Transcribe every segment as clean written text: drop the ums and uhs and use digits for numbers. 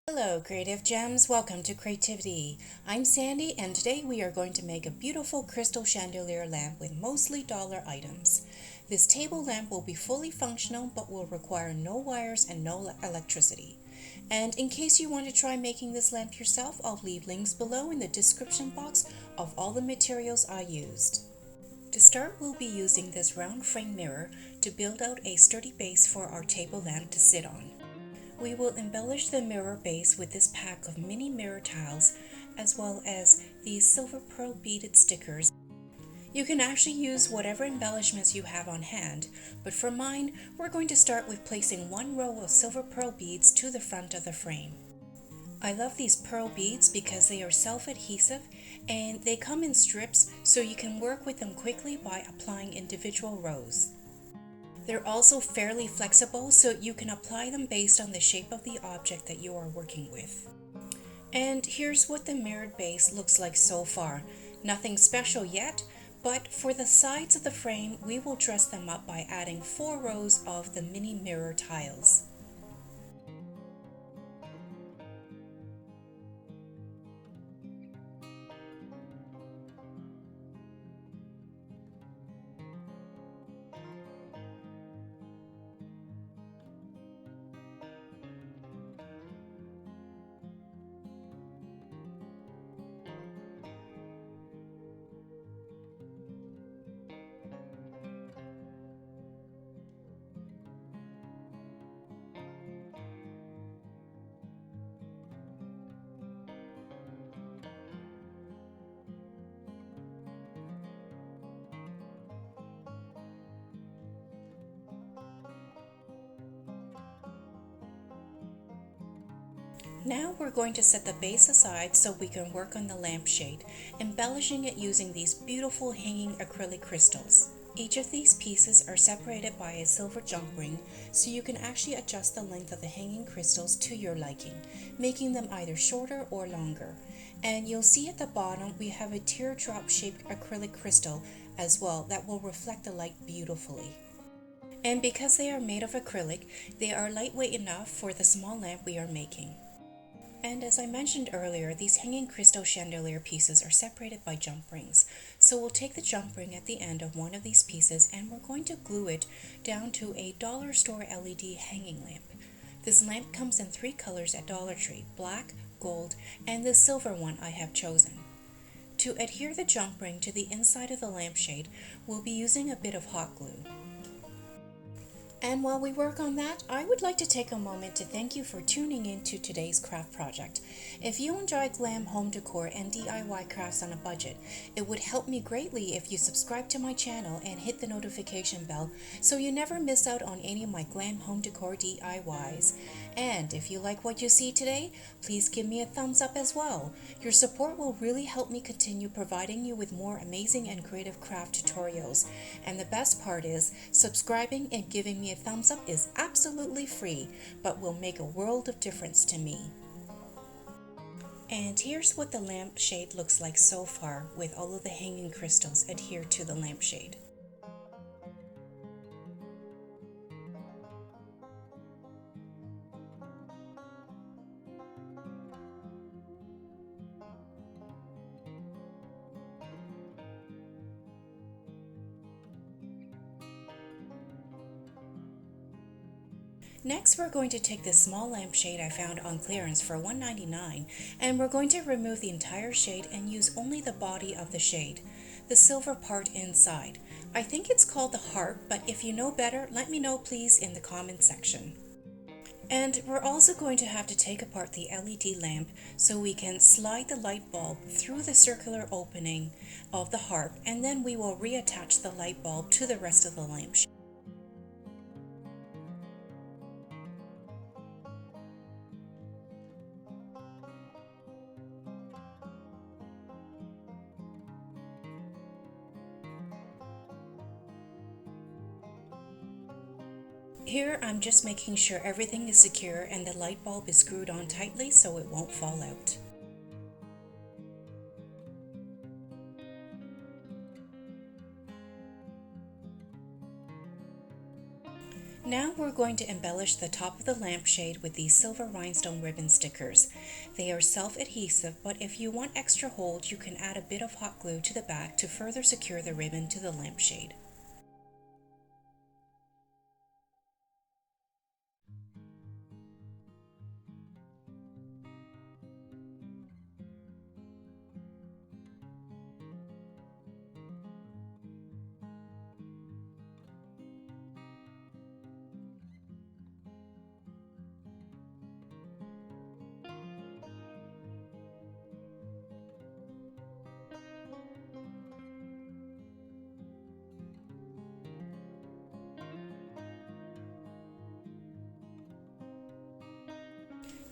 Hello, Creative Gems. Welcome to Creativity. I'm Sandy, and today we are going to make a beautiful crystal chandelier lamp with mostly dollar items. This table lamp will be fully functional but will require no wires and no electricity. And in case you want to try making this lamp yourself, I'll leave links below in the description box of all the materials I used. To start, we'll be using this round frame mirror to build out a sturdy base for our table lamp to sit on. We will embellish the mirror base with this pack of mini mirror tiles as well as these silver pearl beaded stickers. You can actually use whatever embellishments you have on hand, but for mine, we're going to start with placing one row of silver pearl beads to the front of the frame. I love these pearl beads because they are self-adhesive and they come in strips so you can work with them quickly by applying individual rows. They're also fairly flexible, so you can apply them based on the shape of the object that you are working with. And here's what the mirrored base looks like so far. Nothing special yet, but for the sides of the frame, we will dress them up by adding 4 rows of the mini mirror tiles. Now we're going to set the base aside so we can work on the lampshade, embellishing it using these beautiful hanging acrylic crystals. Each of these pieces are separated by a silver jump ring, so you can actually adjust the length of the hanging crystals to your liking, making them either shorter or longer. And you'll see at the bottom we have a teardrop shaped acrylic crystal as well that will reflect the light beautifully. And because they are made of acrylic, they are lightweight enough for the small lamp we are making. And as I mentioned earlier, these hanging crystal chandelier pieces are separated by jump rings. So we'll take the jump ring at the end of one of these pieces and we're going to glue it down to a dollar store LED hanging lamp. This lamp comes in 3 colors at Dollar Tree: black, gold, and the silver one I have chosen. To adhere the jump ring to the inside of the lampshade, we'll be using a bit of hot glue. And while we work on that, I would like to take a moment to thank you for tuning in to today's craft project. If you enjoy glam home decor and DIY crafts on a budget, it would help me greatly if you subscribe to my channel and hit the notification bell so you never miss out on any of my glam home decor DIYs. And if you like what you see today, please give me a thumbs up as well. Your support will really help me continue providing you with more amazing and creative craft tutorials. And the best part is, subscribing and giving me a thumbs up is absolutely free, but will make a world of difference to me. And here's what the lampshade looks like so far with all of the hanging crystals adhered to the lampshade. Next, we're going to take this small lampshade I found on clearance for $1.99, and we're going to remove the entire shade and use only the body of the shade, the silver part inside. I think it's called the heart, but if you know better, let me know please in the comment section. And we're also going to have to take apart the LED lamp so we can slide the light bulb through the circular opening of the harp, and then we will reattach the light bulb to the rest of the lampshade. Here I'm just making sure everything is secure and the light bulb is screwed on tightly so it won't fall out. Now we're going to embellish the top of the lampshade with these silver rhinestone ribbon stickers. They are self-adhesive, but if you want extra hold, you can add a bit of hot glue to the back to further secure the ribbon to the lampshade.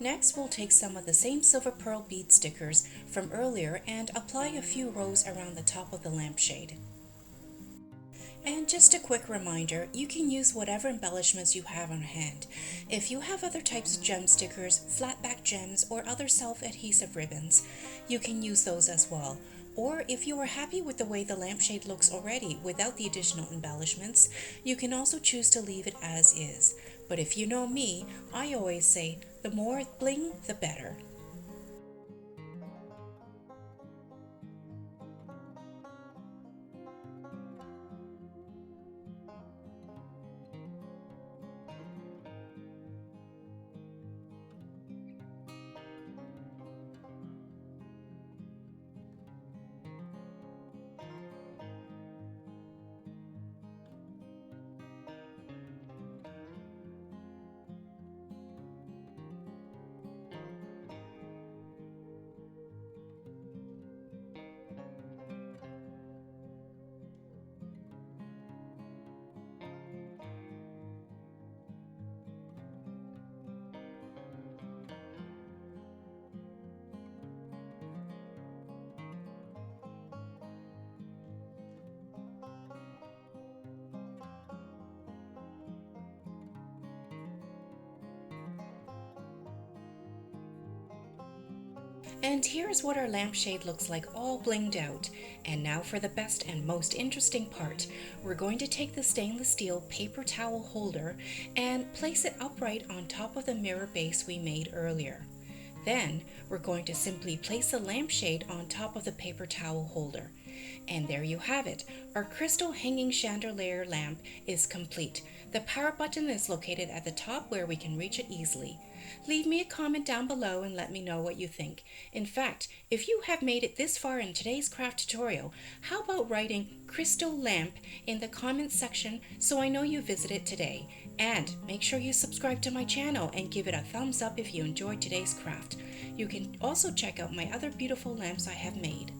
Next, we'll take some of the same silver pearl bead stickers from earlier and apply a few rows around the top of the lampshade. And just a quick reminder, you can use whatever embellishments you have on hand. If you have other types of gem stickers, flat back gems, or other self-adhesive ribbons, you can use those as well. Or if you are happy with the way the lampshade looks already without the additional embellishments, you can also choose to leave it as is. But if you know me, I always say, the more bling, the better. And here's what our lampshade looks like all blinged out. And now for the best and most interesting part. We're going to take the stainless steel paper towel holder and place it upright on top of the mirror base we made earlier. Then we're going to simply place the lampshade on top of the paper towel holder. And there you have it. Our crystal hanging chandelier lamp is complete. The power button is located at the top where we can reach it easily. Leave me a comment down below and let me know what you think. In fact, if you have made it this far in today's craft tutorial, how about writing crystal lamp in the comments section so I know you visited today? And make sure you subscribe to my channel and give it a thumbs up if you enjoyed today's craft. You can also check out my other beautiful lamps I have made.